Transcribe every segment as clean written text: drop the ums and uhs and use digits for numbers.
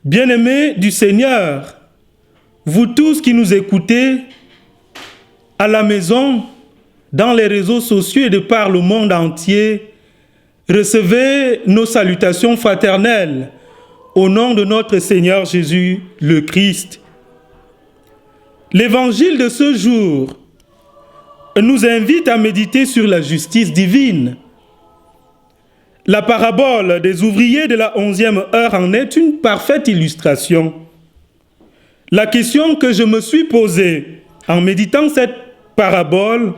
Bien-aimés du Seigneur, vous tous qui nous écoutez à la maison, dans les réseaux sociaux et de par le monde entier, recevez nos salutations fraternelles au nom de notre Seigneur Jésus le Christ. L'évangile de ce jour nous invite à méditer sur la justice divine. La parabole des ouvriers de la 11e heure en est une parfaite illustration. La question que je me suis posée en méditant cette parabole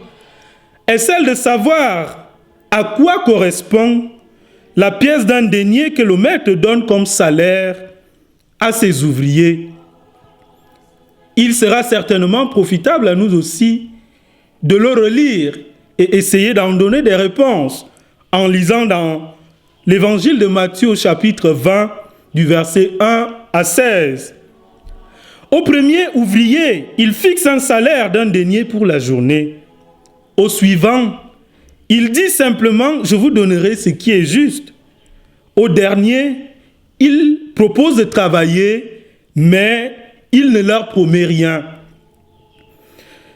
est celle de savoir à quoi correspond la pièce d'un denier que le maître donne comme salaire à ses ouvriers. Il sera certainement profitable à nous aussi de le relire et essayer d'en donner des réponses en lisant dans l'évangile de Matthieu au chapitre 20 du verset 1 à 16. Au premier ouvrier, il fixe un salaire d'un denier pour la journée. Au suivant, il dit simplement « Je vous donnerai ce qui est juste ». Au dernier, il propose de travailler, mais il ne leur promet rien.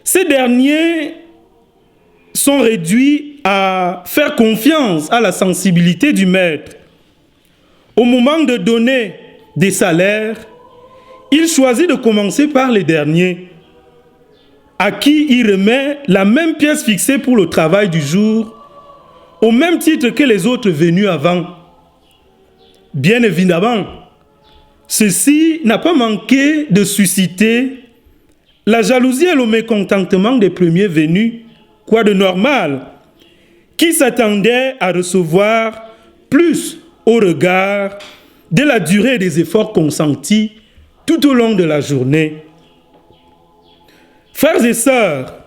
Ces derniers sont réduits à faire confiance à la sensibilité du maître. Au moment de donner des salaires, il choisit de commencer par les derniers, à qui il remet la même pièce fixée pour le travail du jour, au même titre que les autres venus avant. Bien évidemment, ceci n'a pas manqué de susciter la jalousie et le mécontentement des premiers venus, quoi de normal, qui s'attendaient à recevoir plus au regard de la durée des efforts consentis tout au long de la journée. Frères et sœurs,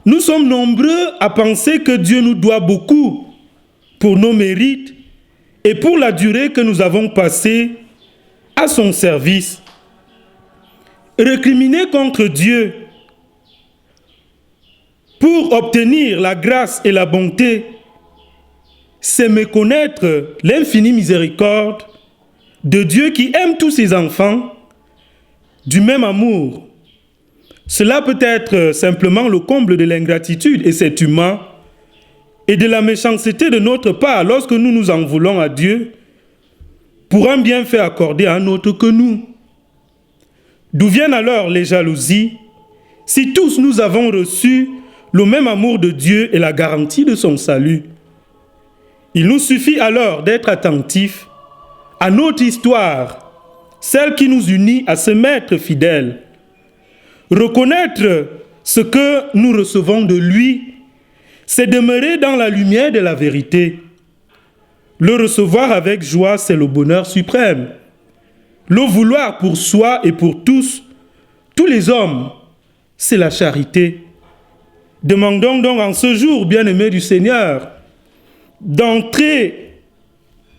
nous sommes nombreux à penser que Dieu nous doit beaucoup pour nos mérites et pour la durée que nous avons passée à son service. Récriminer contre Dieu pour obtenir la grâce et la bonté, c'est méconnaître l'infinie miséricorde de Dieu qui aime tous ses enfants du même amour. Cela peut être simplement le comble de l'ingratitude, et c'est humain, et de la méchanceté de notre part lorsque nous nous en voulons à Dieu pour un bienfait accordé à un autre que nous. D'où viennent alors les jalousies si tous nous avons reçu le même amour de Dieu et la garantie de son salut? Il nous suffit alors d'être attentifs à notre histoire, celle qui nous unit à ce Maître fidèle. Reconnaître ce que nous recevons de lui, c'est demeurer dans la lumière de la vérité. Le recevoir avec joie, c'est le bonheur suprême. Le vouloir pour soi et pour tous les hommes, c'est la charité. Demandons donc en ce jour, bien-aimés du Seigneur, d'entrer,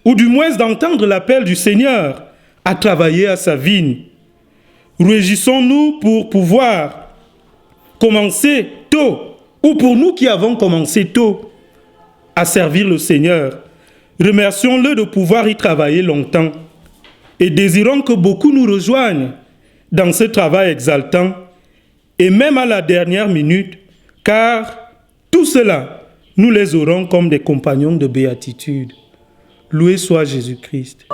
ou du moins d'entendre l'appel du Seigneur à travailler à sa vigne. Réjouissons-nous pour pouvoir commencer tôt, ou pour nous qui avons commencé tôt, à servir le Seigneur. Remercions-le de pouvoir y travailler longtemps et désirons que beaucoup nous rejoignent dans ce travail exaltant et même à la dernière minute, car tout cela, nous les aurons comme des compagnons de béatitude. Loué soit Jésus-Christ.